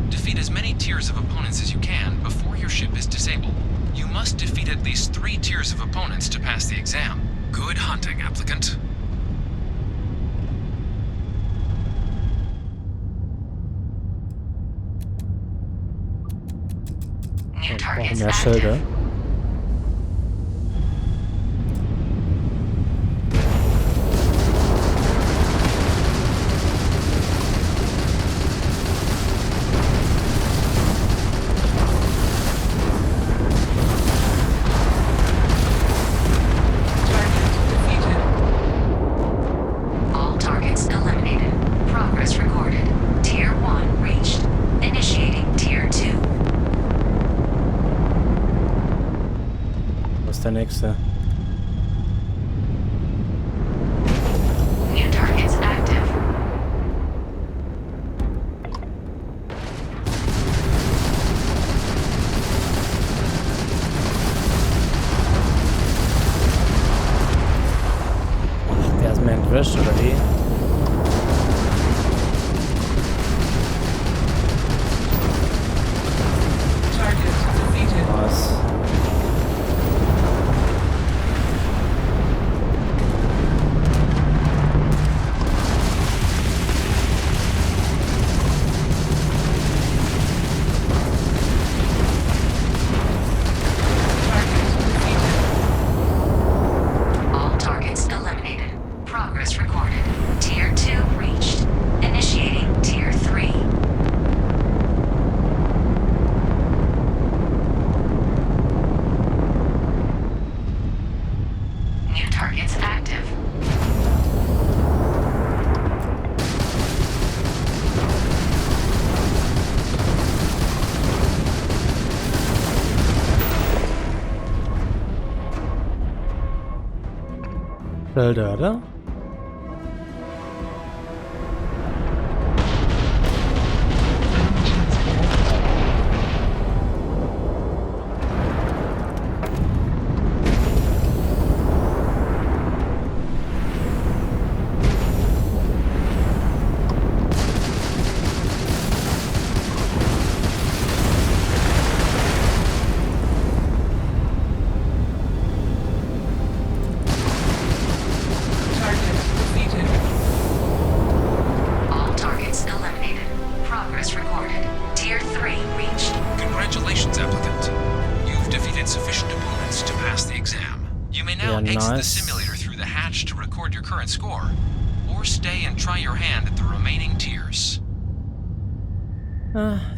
Defeat as many tiers of opponents as you can before your ship is disabled. You must defeat at least 3 tiers of opponents to pass the exam. Good hunting, applicant. Wir brauchen mehr Schilder. All targets eliminated. Progress recorded. Tier 1 reached. Initiating Tier 2. Was ist der nächste? New targets active. Der ist mir entwischt, oder wie? Target Progress recorded. Tier 2 reached. Initiating Tier 3. New targets active. Felder, oder?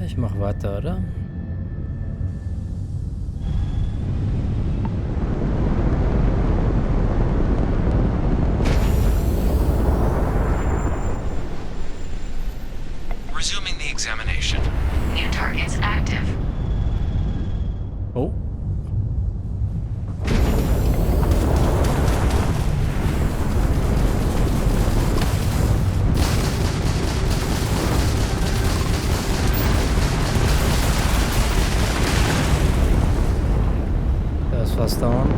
Ich mach weiter, oder? Resuming the examination. New targets active. Oh. Fast down.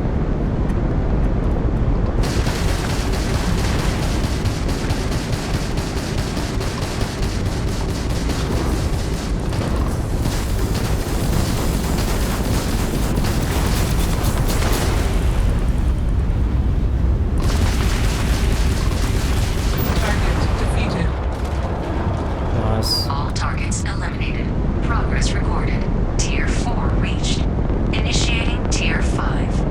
Nice. All targets eliminated. Progress recorded. Tier 4 reached. Initiating Tier 5.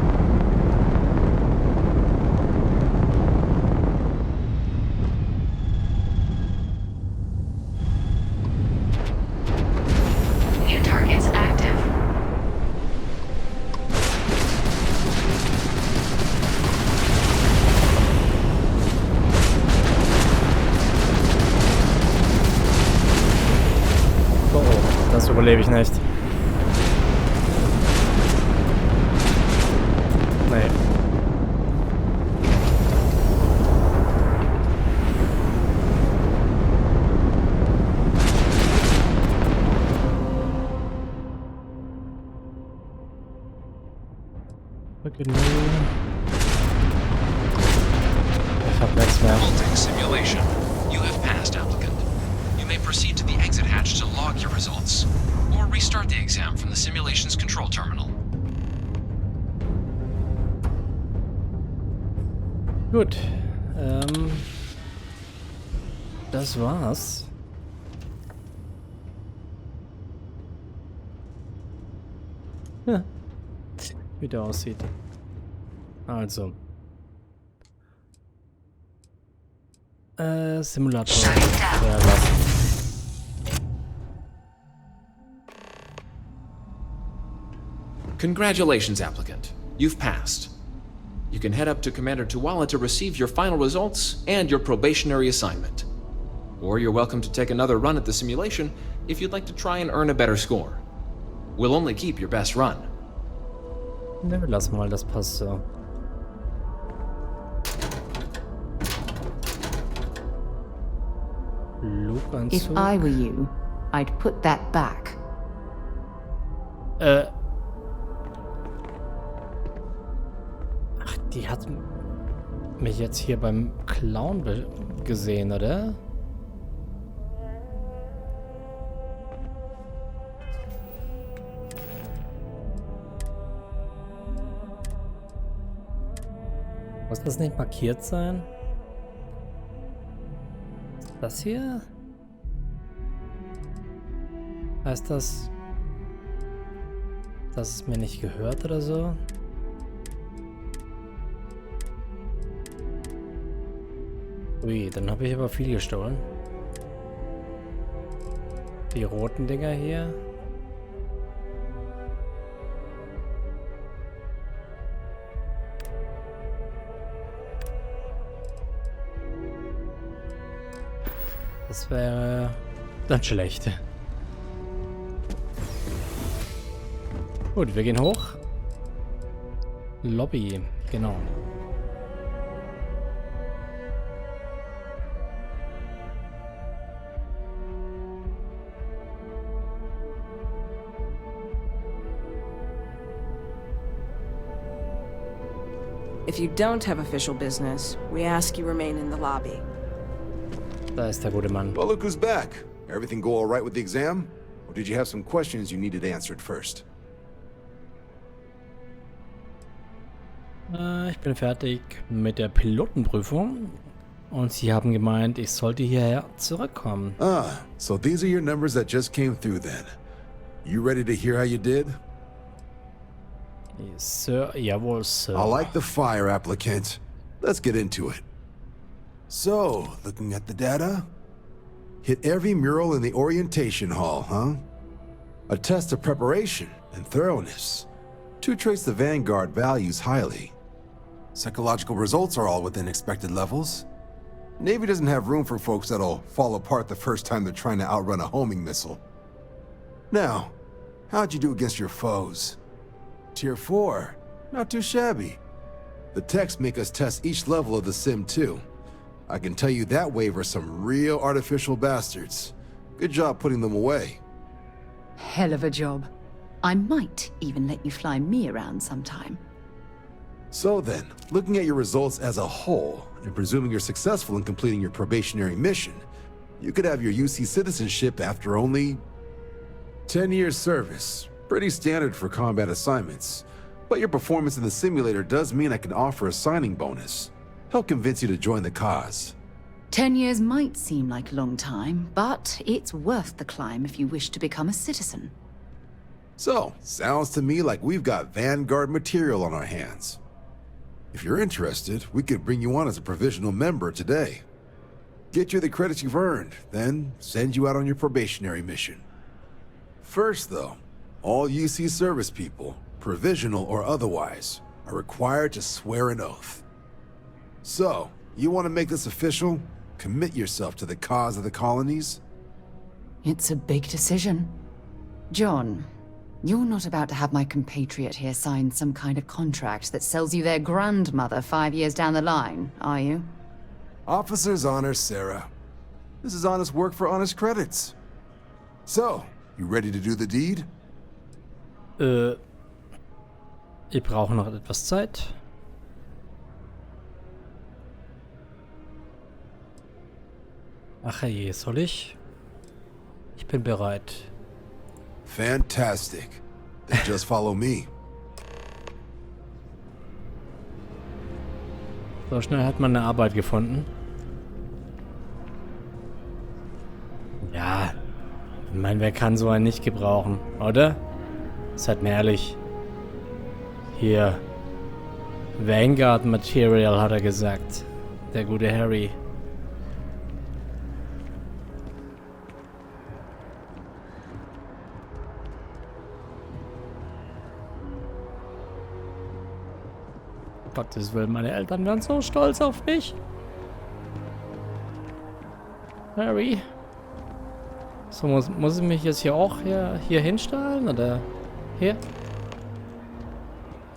New targets active. Oh, das überlebe ich nicht. Nee. Ich hab nichts mehr. Halting simulation. You have passed, applicant. You may proceed to the exit hatch to log your results, or restart the exam from the simulation's control terminal. Gut. Das war's. Ja. Wie der aussieht. Also. Simulator verlassen. Congratulations, applicant. You've passed. You can head up to Commander Tuwala to receive your final results and your probationary assignment. Or you're welcome to take another run at the simulation if you'd like to try and earn a better score. We'll only keep your best run. Ne, wir lassen mal, das passt so. If I were you, I'd put that back. Ach, die hat mich jetzt hier beim Clown gesehen, oder? Muss das nicht markiert sein? Das hier? Heißt das, dass es mir nicht gehört oder so? Ui, dann habe ich aber viel gestohlen. Die roten Dinger hier. Das wäre dann schlecht. Gut, wir gehen hoch. Lobby, genau. If you don't have official business, we ask you remain in the lobby. Da ist der gute Mann. Well, look who's back. Everything go all right with the exam? Or did you have some questions you needed answered first? Ich bin fertig mit der Pilotenprüfung und sie haben gemeint, ich sollte hierher zurückkommen. Ah, so these are your numbers that just came through then. You ready to hear how you did? Yes, Sir. Jawohl, Sir. I like the fire, applicant. Let's get into it. So, looking at the data, hit every mural in the orientation hall, huh? A test of preparation and thoroughness. To trace the Vanguard values highly. Psychological results are all within expected levels. Navy doesn't have room for folks that'll fall apart the first time they're trying to outrun a homing missile. Now, how'd you do against your foes? Tier 4, not too shabby. The techs make us test each level of the sim too. I can tell you that waiver's some real artificial bastards. Good job putting them away. Hell of a job. I might even let you fly me around sometime. So then, looking at your results as a whole, and presuming you're successful in completing your probationary mission, you could have your UC citizenship after only 10 years service. Pretty standard for combat assignments. But your performance in the simulator does mean I can offer a signing bonus. Help convince you to join the cause. 10 years might seem like a long time, but it's worth the climb if you wish to become a citizen. So, sounds to me like we've got Vanguard material on our hands. If you're interested, we could bring you on as a provisional member today. Get you the credits you've earned, then send you out on your probationary mission. First, though, all UC service people, provisional or otherwise, are required to swear an oath. So, you want to make this official? Commit yourself to the cause of the colonies? It's a big decision. John, you're not about to have my compatriot here sign some kind of contract that sells you their grandmother 5 years down the line, are you? Officer's honor, Sarah. This is honest work for honest credits. So, you ready to do the deed? Ich brauche noch etwas Zeit. Ach je, soll ich? Ich bin bereit. Fantastic. Then just follow me. So schnell hat man eine Arbeit gefunden. Ja, ich meine, wer kann so einen nicht gebrauchen, oder? Seid mir ehrlich. Hier. Vanguard Material, hat er gesagt. Der gute Harry. Gottes Willen, meine Eltern wären so stolz auf mich. Harry. So, muss ich mich jetzt hier auch hier hinstellen, oder? Hier?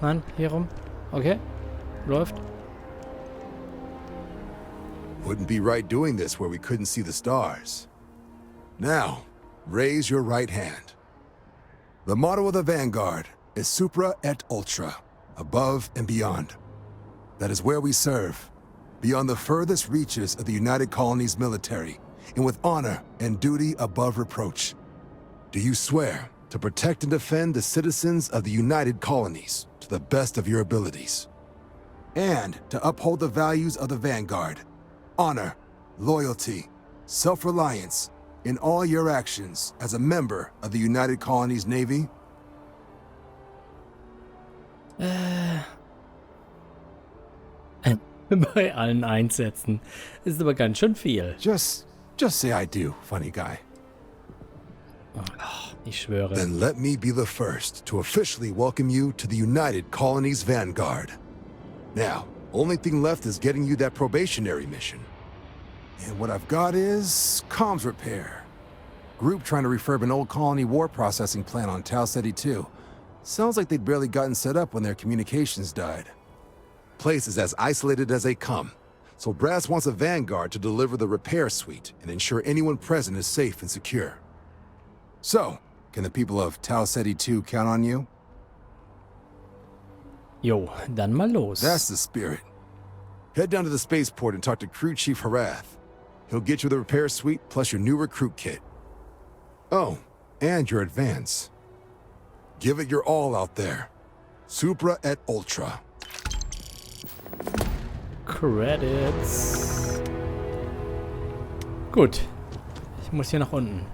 Nein, hier rum. Okay. Läuft. Wouldn't be right doing this where we couldn't see the stars. Now, raise your right hand. The motto of the Vanguard is Supra et Ultra, above and beyond. That is where we serve, beyond the furthest reaches of the United Colonies military, and with honor and duty above reproach. Do you swear to protect and defend the citizens of the United Colonies to the best of your abilities, and to uphold the values of the Vanguard, honor, loyalty, self-reliance, in all your actions as a member of the United Colonies Navy? Bei allen Einsätzen. Ist aber ganz schön viel. Just say I do, funny guy. Oh, ich schwöre. Then let me be the first to officially welcome you to the United Colonies Vanguard. Now, only thing left is getting you that probationary mission. And what I've got is comms repair. Group trying to refurb an old colony war processing plant on Teil 2. Sounds like they'd barely gotten set up when their communications died. Place is as isolated as they come, so Brass wants a Vanguard to deliver the repair suite and ensure anyone present is safe and secure. So, can the people of Teil 2 count on you? Jo, dann mal los. That's the spirit. Head down to the spaceport and talk to Crew Chief Harath. He'll get you the repair suite plus your new recruit kit. Oh, and your advance. Give it your all out there. Supra et Ultra. Credits. Gut. Ich muss hier nach unten.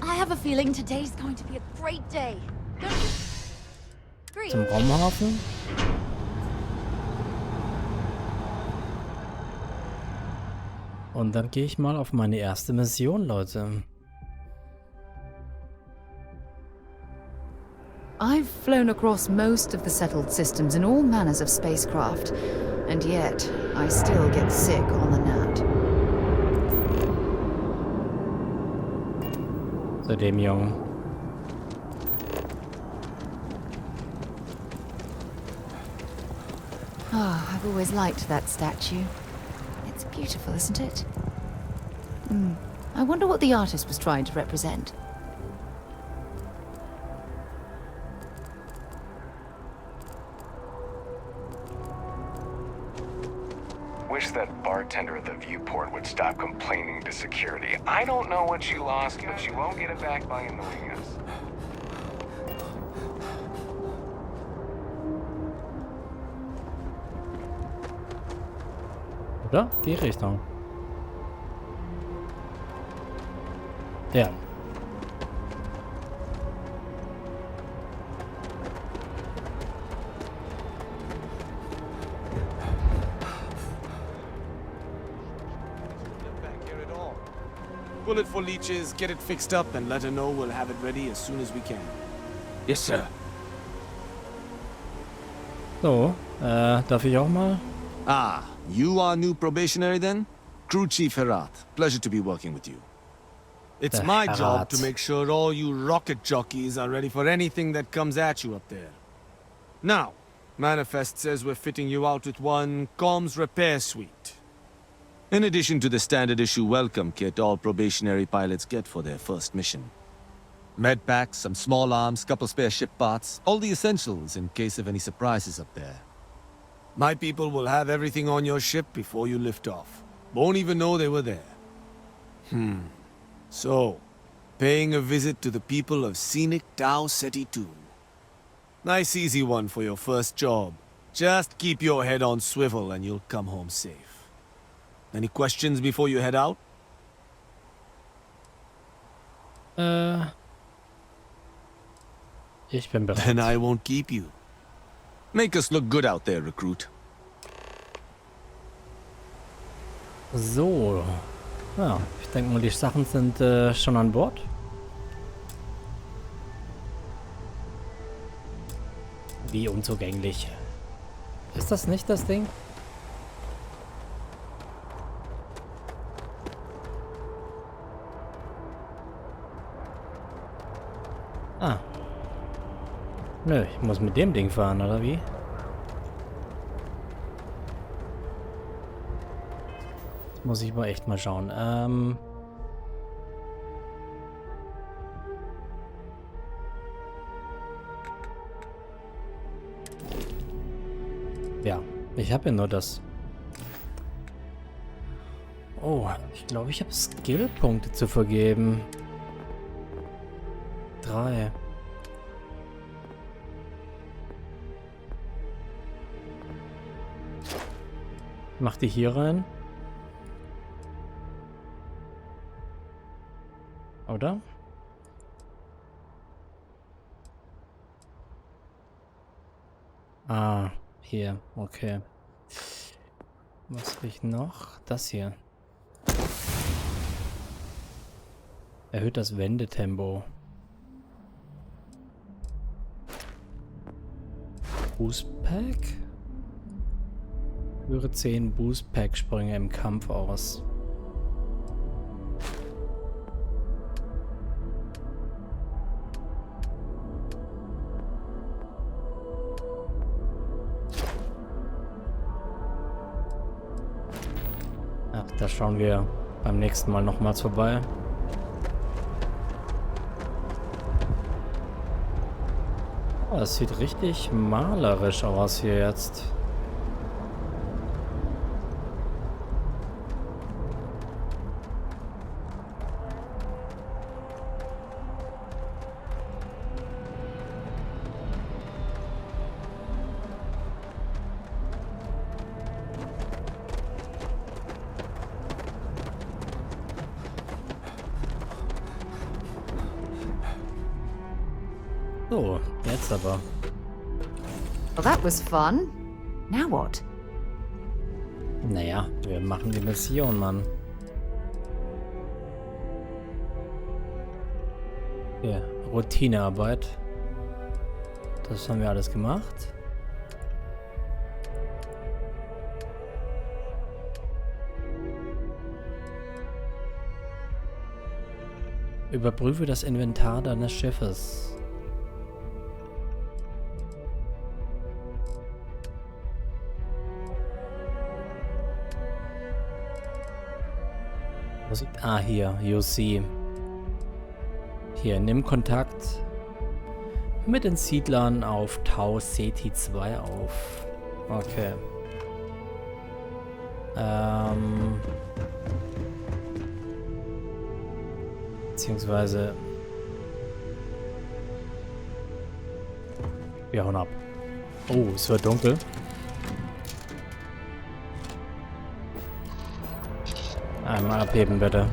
I have a feeling today's going to be a great day. Zum Raumhafen. Und dann gehe ich mal auf meine erste Mission, Leute. I've flown across most of the settled systems in all manners of spacecraft, and yet I still get sick on the gnat. So dem Jungen. Ah, I've always liked that statue. It's beautiful, isn't it? I wonder what the artist was trying to represent. Wish that bartender at the viewport would stop complaining to security. I don't know what you lost, but you won't get it back by annoying us. Oder? Die Richtung. Ja. Bullet for leeches, get it fixed up, and let her know we'll have it ready as soon as we can. Yes, sir. So, darf ich auch mal? Ah, you are new probationary then? Crew Chief Harath. Pleasure to be working with you. It's my job to make sure all you rocket jockeys are ready for anything that comes at you up there. Now, Manifest says we're fitting you out with one comms repair suite. In addition to the standard issue welcome kit all probationary pilots get for their first mission. Med packs, some small arms, couple spare ship parts, all the essentials in case of any surprises up there. My people will have everything on your ship before you lift off. Won't even know they were there. So, paying a visit to the people of scenic Tau Ceti 2. Nice easy one for your first job. Just keep your head on swivel and you'll come home safe. Any questions before you head out? Ich bin bereit. Then I won't keep you. Make us look good out there, recruit. So. Ja, ich denke mal, die Sachen sind schon an Bord. Wie unzugänglich. Ist das nicht das Ding? Ah. Nö, ich muss mit dem Ding fahren, oder wie? Jetzt muss ich mal echt mal schauen. Ja, ich habe ja nur das. Oh, ich glaube, ich habe Skillpunkte zu vergeben. 3. Mach die hier rein. Oder? Ah, hier, okay. Was habe ich noch? Das hier. Erhöht das Wendetempo. Boost Pack? Führe 10 Boost Pack Sprünge im Kampf aus. Ach, da schauen wir beim nächsten Mal nochmals vorbei. Oh, das sieht richtig malerisch aus hier jetzt. So, jetzt aber. Well, that was fun. Now what? Naja, wir machen die Mission, Mann. Hier, Routinearbeit. Das haben wir alles gemacht. Überprüfe das Inventar deines Schiffes. Ah, hier, you see. Hier, nimm Kontakt mit den Siedlern auf Tau Ceti 2 auf. Okay. Beziehungsweise wir hauen ab. Oh, es wird dunkel. Einmal abheben, bitte.